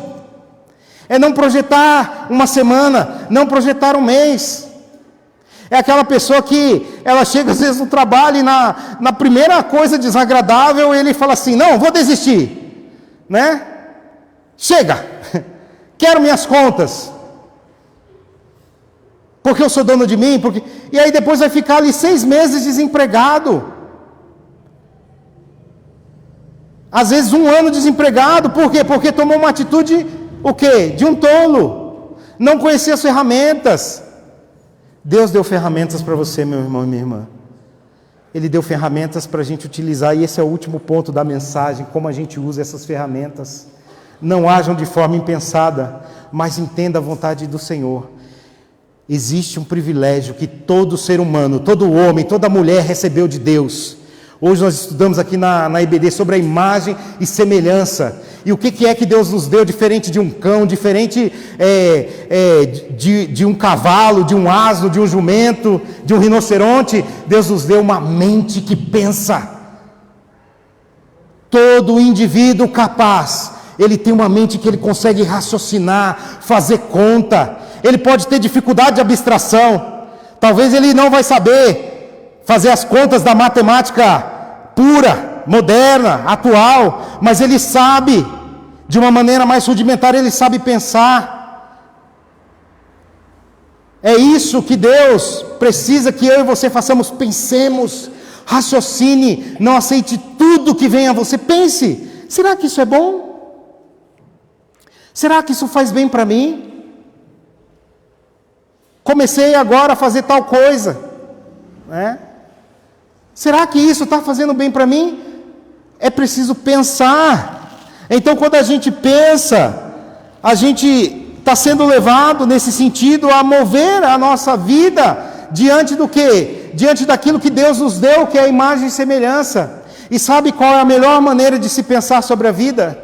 é não projetar uma semana, não projetar um mês. É aquela pessoa que ela chega às vezes no trabalho e na primeira coisa desagradável ele fala assim, não, vou desistir, né? Chega, quero minhas contas, porque eu sou dono de mim, e aí depois vai ficar ali 6 meses desempregado, às vezes 1 ano desempregado. Por quê? Porque tomou uma atitude, o quê? De um tolo, não conhecia as ferramentas. Deus deu ferramentas para você, meu irmão e minha irmã. Ele deu ferramentas para a gente utilizar, e esse é o último ponto da mensagem, como a gente usa essas ferramentas. Não ajam de forma impensada, mas entenda a vontade do Senhor. Existe um privilégio que todo ser humano, todo homem, toda mulher recebeu de Deus. Hoje nós estudamos aqui na IBD sobre a imagem e semelhança. E o que é que Deus nos deu diferente de um cão, diferente de um cavalo, de um asno, de um jumento, de um rinoceronte? Deus nos deu uma mente que pensa. Todo indivíduo capaz, ele tem uma mente que ele consegue raciocinar, fazer conta. Ele pode ter dificuldade de abstração. Talvez ele não vai saber fazer as contas da matemática pura, moderna, atual, mas ele sabe, de uma maneira mais rudimentar, ele sabe pensar. É isso que Deus precisa que eu e você façamos. Pensemos, raciocine, não aceite tudo que vem a você. Pense, será que isso é bom? Será que isso faz bem para mim? Comecei agora a fazer tal coisa, né? Será que isso está fazendo bem para mim? É preciso pensar. Então, quando a gente pensa, a gente está sendo levado nesse sentido a mover a nossa vida diante do quê? Diante daquilo que Deus nos deu, que é a imagem e semelhança. E sabe qual é a melhor maneira de se pensar sobre a vida?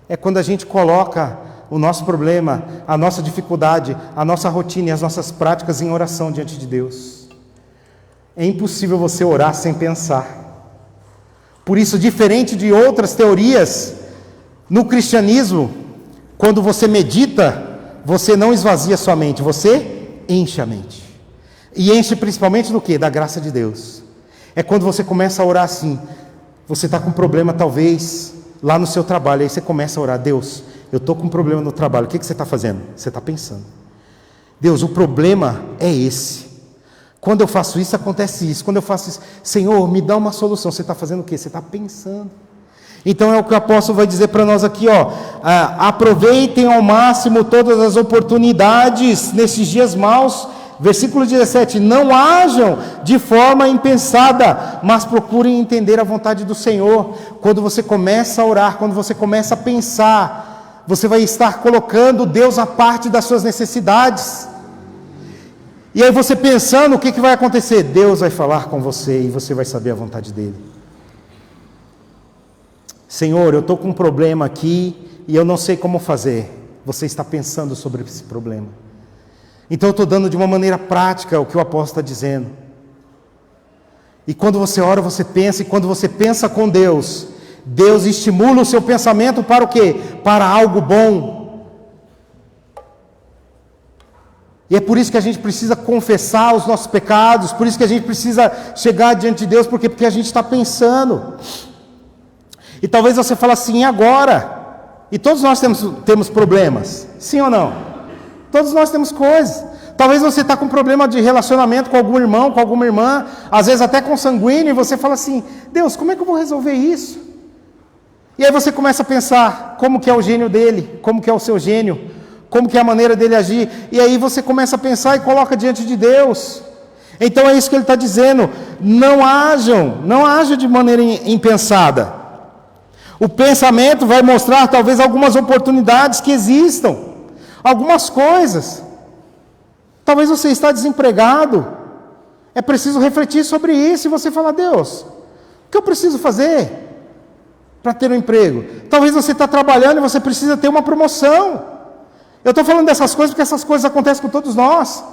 É quando a gente coloca o nosso problema, a nossa dificuldade, a nossa rotina e as nossas práticas em oração diante de Deus. É impossível você orar sem pensar. Por isso, diferente de outras teorias, no cristianismo, quando você medita, você não esvazia sua mente, você enche a mente. E enche principalmente do quê? Da graça de Deus. É quando você começa a orar assim, você está com um problema talvez lá no seu trabalho, aí você começa a orar, Deus, eu estou com um problema no trabalho, o que você está fazendo? Você está pensando, Deus, o problema é esse. Quando eu faço isso, acontece isso. Quando eu faço isso, Senhor, me dá uma solução. Você está fazendo o quê? Você está pensando. Então é o que o apóstolo vai dizer para nós aqui, ó. Aproveitem ao máximo todas as oportunidades nesses dias maus. Versículo 17, não hajam de forma impensada, mas procurem entender a vontade do Senhor. Quando você começa a orar, quando você começa a pensar, você vai estar colocando Deus à parte das suas necessidades. E aí você pensando, o que vai acontecer? Deus vai falar com você e você vai saber a vontade dEle. Senhor, eu estou com um problema aqui e eu não sei como fazer. Você está pensando sobre esse problema. Então eu estou dando de uma maneira prática o que o apóstolo está dizendo. E quando você ora, você pensa, e quando você pensa com Deus, Deus estimula o seu pensamento para o quê? Para algo bom. E é por isso que a gente precisa confessar os nossos pecados, por isso que a gente precisa chegar diante de Deus, porque a gente está pensando. E talvez você fale assim, e agora? E todos nós temos problemas, sim ou não? Todos nós temos coisas. Talvez você está com problema de relacionamento com algum irmão, com alguma irmã, às vezes até consanguíneo, e você fala assim, Deus, como é que eu vou resolver isso? E aí você começa a pensar, como que é o gênio dele, como que é o seu gênio, como que é a maneira dele agir, e aí você começa a pensar e coloca diante de Deus. Então é isso que ele está dizendo, não hajam de maneira impensada. O pensamento vai mostrar talvez algumas oportunidades que existam, algumas coisas. Talvez você está desempregado, é preciso refletir sobre isso, e você fala, Deus, o que eu preciso fazer para ter um emprego? Talvez você está trabalhando e você precisa ter uma promoção. Eu estou falando dessas coisas porque essas coisas acontecem com todos nós.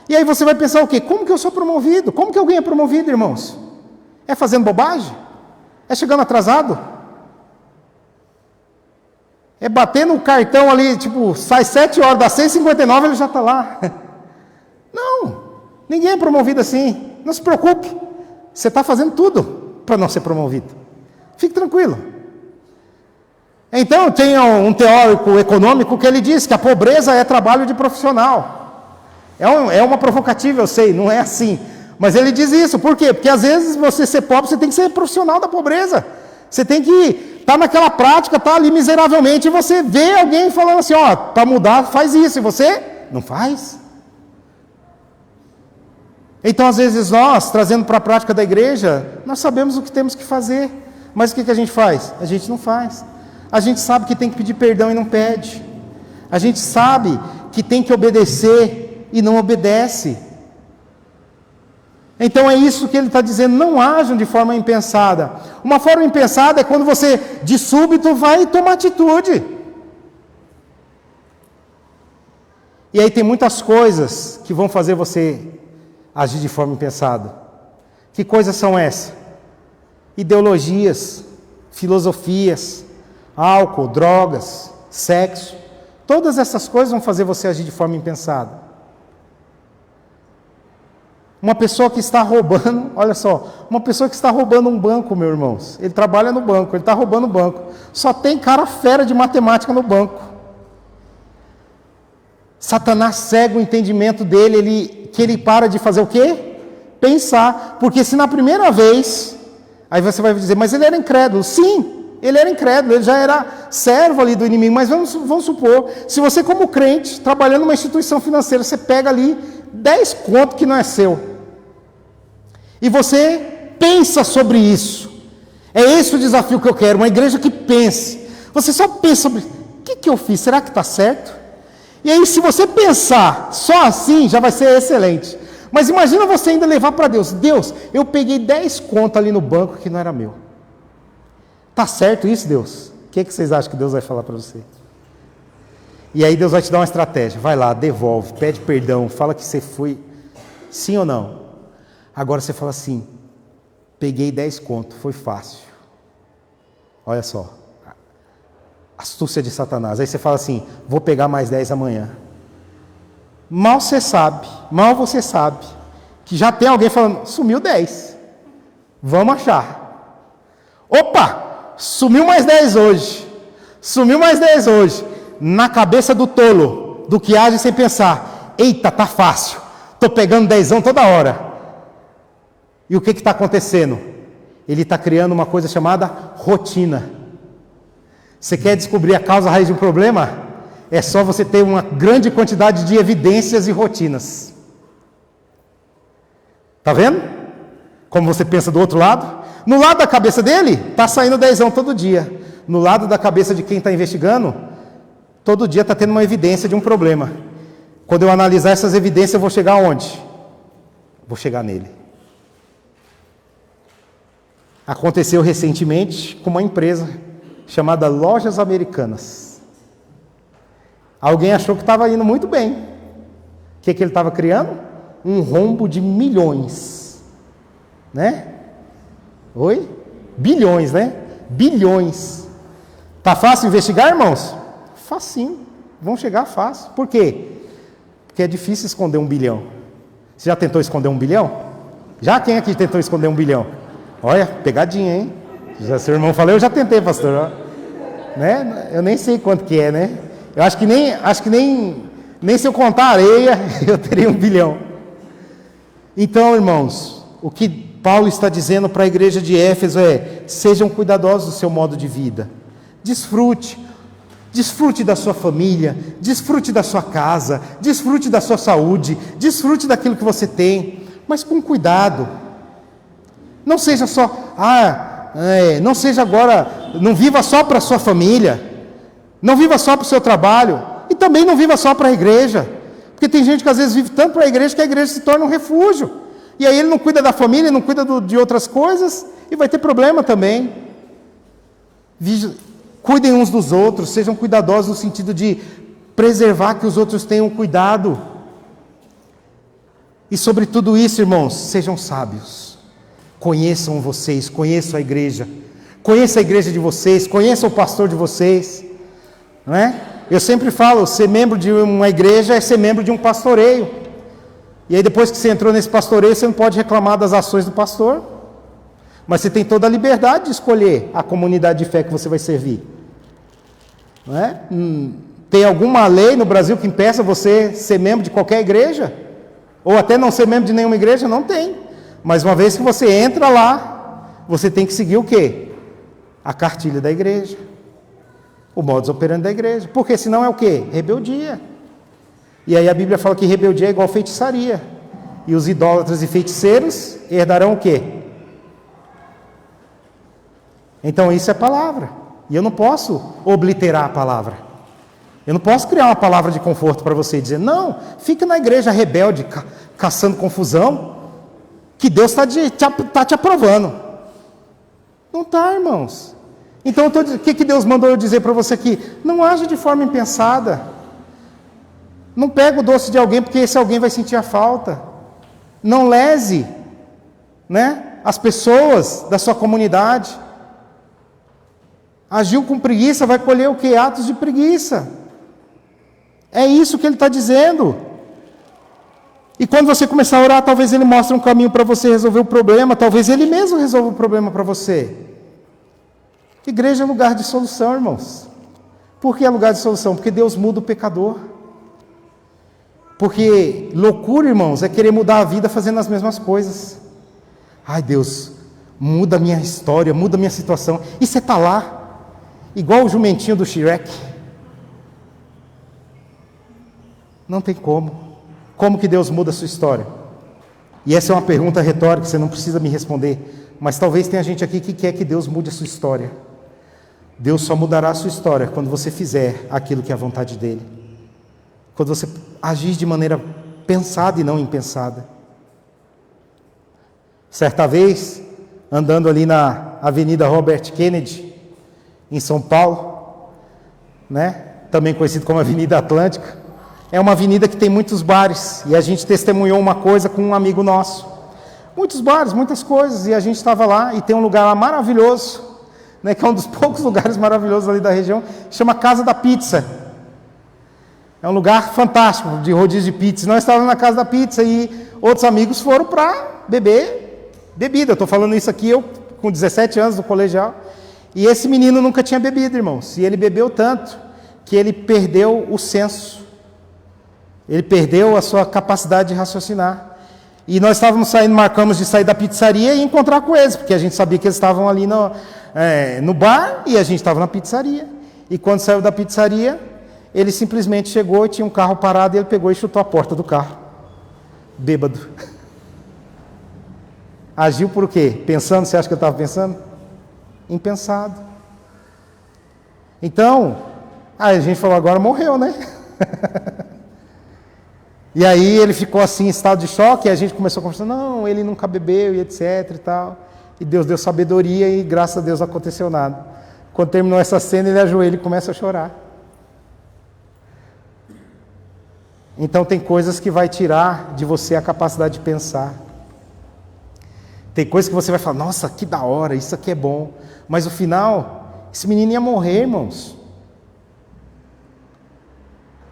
E aí você vai pensar o quê? Como que eu sou promovido? Como que alguém é promovido, irmãos? É fazendo bobagem? É chegando atrasado? É batendo o cartão ali, tipo, sai 7 horas, dá 6h59, ele já está lá. Não, ninguém é promovido assim. Não se preocupe, você está fazendo tudo para não ser promovido. Fique tranquilo. Então, tem um teórico econômico que ele diz que a pobreza é trabalho de profissional. É uma provocativa, eu sei, não é assim. Mas ele diz isso, por quê? Porque às vezes você ser pobre, você tem que ser profissional da pobreza. Você tem que estar naquela prática, estar ali miseravelmente, e você vê alguém falando assim, ó, para mudar, faz isso, e você não faz. Então, às vezes nós, trazendo para a prática da igreja, nós sabemos o que temos que fazer, mas o que a gente faz? A gente não faz. A gente sabe que tem que pedir perdão e não pede. A gente sabe que tem que obedecer e não obedece. Então é isso que ele está dizendo, não hajam de forma impensada. Uma forma impensada é quando você, de súbito, vai tomar atitude. E aí tem muitas coisas que vão fazer você agir de forma impensada. Que coisas são essas? Ideologias, filosofias, álcool, drogas, sexo, todas essas coisas vão fazer você agir de forma impensada. Uma pessoa que está roubando, olha só, uma pessoa que está roubando um banco, meus irmãos, ele trabalha no banco, ele está roubando o banco, só tem cara fera de matemática no banco. Satanás cega o entendimento dele, que ele para de fazer o quê? Pensar, porque se na primeira vez, aí você vai dizer, mas ele era incrédulo, sim, ele era incrédulo, ele já era servo ali do inimigo, mas vamos supor, se você como crente, trabalhando numa instituição financeira, você pega ali 10 contos que não é seu, e você pensa sobre isso, é esse o desafio que eu quero, uma igreja que pense, você só pensa sobre, o que eu fiz, será que está certo? E aí se você pensar só assim, já vai ser excelente, mas imagina você ainda levar para Deus, Deus, eu peguei 10 contos ali no banco que não era meu, está certo isso, Deus? O que vocês acham que Deus vai falar para você? E aí Deus vai te dar uma estratégia, vai lá, devolve, pede perdão, fala que você foi, sim ou não? Agora você fala assim, peguei 10 contos, foi fácil. Olha só, astúcia de Satanás. Aí você fala assim, vou pegar mais 10 amanhã. Mal você sabe, que já tem alguém falando, sumiu 10, vamos achar. Opa, sumiu mais 10 hoje, na cabeça do tolo, do que age sem pensar, eita, tá fácil, estou pegando 10 toda hora. E o que está acontecendo? Ele está criando uma coisa chamada rotina. Você quer descobrir a causa raiz de um problema? É só você ter uma grande quantidade de evidências e rotinas. Está vendo? Como você pensa do outro lado? No lado da cabeça dele, está saindo 10 todo dia. No lado da cabeça de quem está investigando, todo dia está tendo uma evidência de um problema. Quando eu analisar essas evidências, eu vou chegar aonde? Vou chegar nele. Aconteceu recentemente com uma empresa chamada Lojas Americanas. Alguém achou que estava indo muito bem. O que ele estava criando? Um rombo de milhões. Né? Oi? Bilhões, né? Bilhões. Tá fácil investigar, irmãos? Facinho. Vão chegar fácil. Por quê? Porque é difícil esconder 1 bilhão. Você já tentou esconder 1 bilhão? Já? Quem aqui tentou esconder 1 bilhão? Olha, pegadinha, hein? Já, seu irmão falou, eu já tentei, pastor. Né? Eu nem sei quanto que é, né? Eu acho que nem se eu contar areia, eu teria 1 bilhão. Então, irmãos, o que Paulo está dizendo para a igreja de Éfeso é: sejam cuidadosos do seu modo de vida. Desfrute da sua família, desfrute da sua casa, desfrute da sua saúde, desfrute daquilo que você tem, mas com cuidado. Não seja só, não seja agora, não viva só para a sua família, não viva só para o seu trabalho, e também não viva só para a igreja, porque tem gente que às vezes vive tanto para a igreja que a igreja se torna um refúgio, e aí ele não cuida da família, não cuida de outras coisas, e vai ter problema também. Cuidem uns dos outros, sejam cuidadosos no sentido de preservar que os outros tenham cuidado. E sobre tudo isso, irmãos, sejam sábios. Conheçam vocês, conheçam a igreja. Conheça a igreja de vocês, conheça o pastor de vocês. Não é? Eu sempre falo, ser membro de uma igreja é ser membro de um pastoreio. E aí depois que você entrou nesse pastoreio, você não pode reclamar das ações do pastor. Mas você tem toda a liberdade de escolher a comunidade de fé que você vai servir. Não é? Tem alguma lei no Brasil que impeça você ser membro de qualquer igreja? Ou até não ser membro de nenhuma igreja? Não tem. Mas uma vez que você entra lá, você tem que seguir o quê? A cartilha da igreja. O modus operandi da igreja. Porque senão é o quê? Rebeldia. E aí a Bíblia fala que rebeldia é igual feitiçaria. E os idólatras e feiticeiros herdarão o quê? Então isso é palavra. E eu não posso obliterar a palavra. Eu não posso criar uma palavra de conforto para você e dizer, não, fica na igreja rebelde, caçando confusão, que Deus está te aprovando. Não está, irmãos. Então o que Deus mandou eu dizer para você aqui? Não age de forma impensada. Não pega o doce de alguém, porque esse alguém vai sentir a falta. Não lese, né, as pessoas da sua comunidade. Agiu com preguiça, vai colher o quê? Atos de preguiça. É isso que ele está dizendo. E quando você começar a orar, talvez ele mostre um caminho para você resolver o problema, talvez ele mesmo resolva o problema para você. Igreja é lugar de solução, irmãos. Por que é lugar de solução? Porque Deus muda o pecador. Porque loucura, irmãos, é querer mudar a vida fazendo as mesmas coisas. Ai, Deus, muda a minha história, muda a minha situação. E você está lá, igual o jumentinho do Shrek. Não tem como. Como que Deus muda a sua história? E essa é uma pergunta retórica, você não precisa me responder. Mas talvez tenha gente aqui que quer que Deus mude a sua história. Deus só mudará a sua história quando você fizer aquilo que é a vontade dEle. Quando você agir de maneira pensada e não impensada. Certa vez, andando ali na Avenida Robert Kennedy, em São Paulo, né? Também conhecido como Avenida Atlântica, é uma avenida que tem muitos bares, e a gente testemunhou uma coisa com um amigo nosso. Muitos bares, muitas coisas, e a gente estava lá, e tem um lugar lá maravilhoso, né, que é um dos poucos lugares maravilhosos ali da região, chama Casa da Pizza. É um lugar fantástico, de rodízio de pizza. Nós estávamos na Casa da Pizza, e outros amigos foram para beber bebida. Eu estou falando isso aqui, eu com 17 anos do colegial, e esse menino nunca tinha bebido, irmãos, e ele bebeu tanto, que ele perdeu o senso. Ele perdeu a sua capacidade de raciocinar. E nós estávamos saindo, marcamos de sair da pizzaria e encontrar com eles, porque a gente sabia que eles estavam ali no bar e a gente estava na pizzaria. E quando saiu da pizzaria, ele simplesmente chegou e tinha um carro parado e ele pegou e chutou a porta do carro. Bêbado. Agiu por quê? Pensando, você acha que eu estava pensando? Impensado. Então, a gente falou, agora morreu, né? E aí ele ficou assim em estado de choque, e a gente começou a conversar, não, ele nunca bebeu e etc e tal. E Deus deu sabedoria e graças a Deus não aconteceu nada. Quando terminou essa cena, ele ajoelha e começa a chorar. Então tem coisas que vai tirar de você a capacidade de pensar. Tem coisas que você vai falar, nossa, que da hora, isso aqui é bom. Mas no final, esse menino ia morrer, irmãos.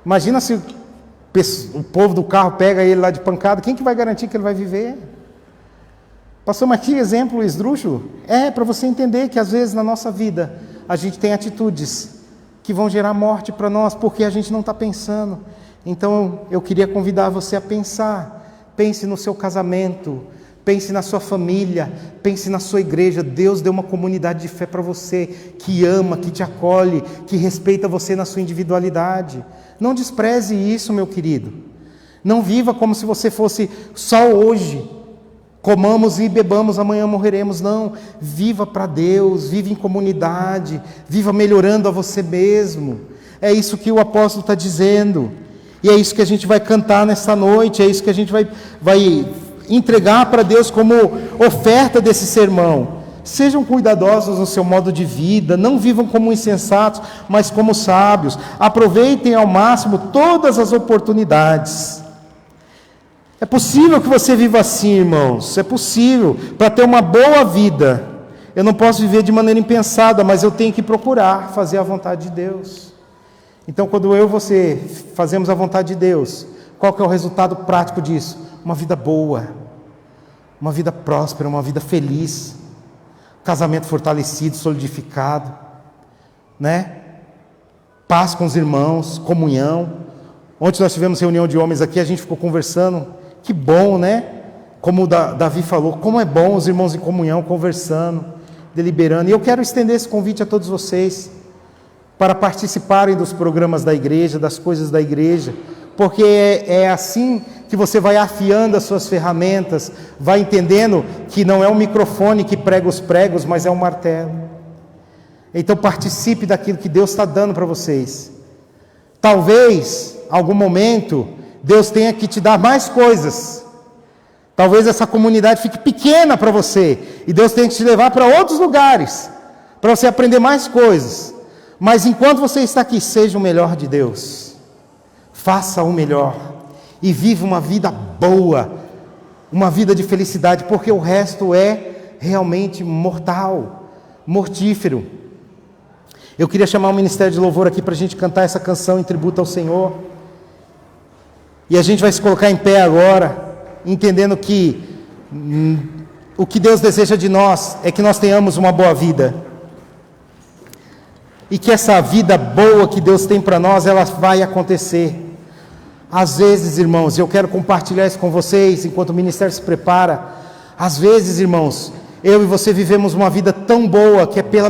Imagina se o povo do carro pega ele lá de pancada, quem que vai garantir que ele vai viver? Pastor, mas que exemplo esdrúxulo? Para você entender que às vezes na nossa vida a gente tem atitudes que vão gerar morte para nós, porque a gente não está pensando. Então eu queria convidar você a pensar. Pense no seu casamento, pense na sua família, pense na sua igreja. Deus deu uma comunidade de fé para você, que ama, que te acolhe, que respeita você na sua individualidade. Não despreze isso, meu querido. Não viva como se você fosse só hoje. Comamos e bebamos, amanhã morreremos. Não, viva para Deus, viva em comunidade, viva melhorando a você mesmo. É isso que o apóstolo está dizendo. E é isso que a gente vai cantar nessa noite, é isso que a gente vai entregar para Deus como oferta desse sermão. Sejam cuidadosos no seu modo de vida, não vivam como insensatos, mas como sábios. Aproveitem ao máximo todas as oportunidades. É possível que você viva assim, irmãos, é possível, para ter uma boa vida. Eu não posso viver de maneira impensada, mas eu tenho que procurar fazer a vontade de Deus. Então, quando eu e você fazemos a vontade de Deus, qual que é o resultado prático disso? Uma vida boa, uma vida próspera, uma vida feliz, casamento fortalecido, solidificado, né? Paz com os irmãos, comunhão. Ontem nós tivemos reunião de homens aqui, a gente ficou conversando, que bom, né? Como o Davi falou, como é bom os irmãos em comunhão, conversando, deliberando. E eu quero estender esse convite a todos vocês, para participarem dos programas da igreja, das coisas da igreja, porque é assim que você vai afiando as suas ferramentas, vai entendendo que não é o microfone que prega os pregos, mas é um martelo. Então participe daquilo que Deus está dando para vocês. Talvez, em algum momento, Deus tenha que te dar mais coisas. Talvez essa comunidade fique pequena para você, e Deus tenha que te levar para outros lugares, para você aprender mais coisas. Mas enquanto você está aqui, seja o melhor de Deus. Faça o melhor. E viva uma vida boa. Uma vida de felicidade. Porque o resto é realmente mortal. Mortífero. Eu queria chamar o Ministério de Louvor aqui para a gente cantar essa canção em tributo ao Senhor. E a gente vai se colocar em pé agora. Entendendo que o que Deus deseja de nós é que nós tenhamos uma boa vida. E que essa vida boa que Deus tem para nós, ela vai acontecer. Às vezes, irmãos, eu quero compartilhar isso com vocês, enquanto o ministério se prepara. Às vezes, irmãos, eu e você vivemos uma vida tão boa, que é pela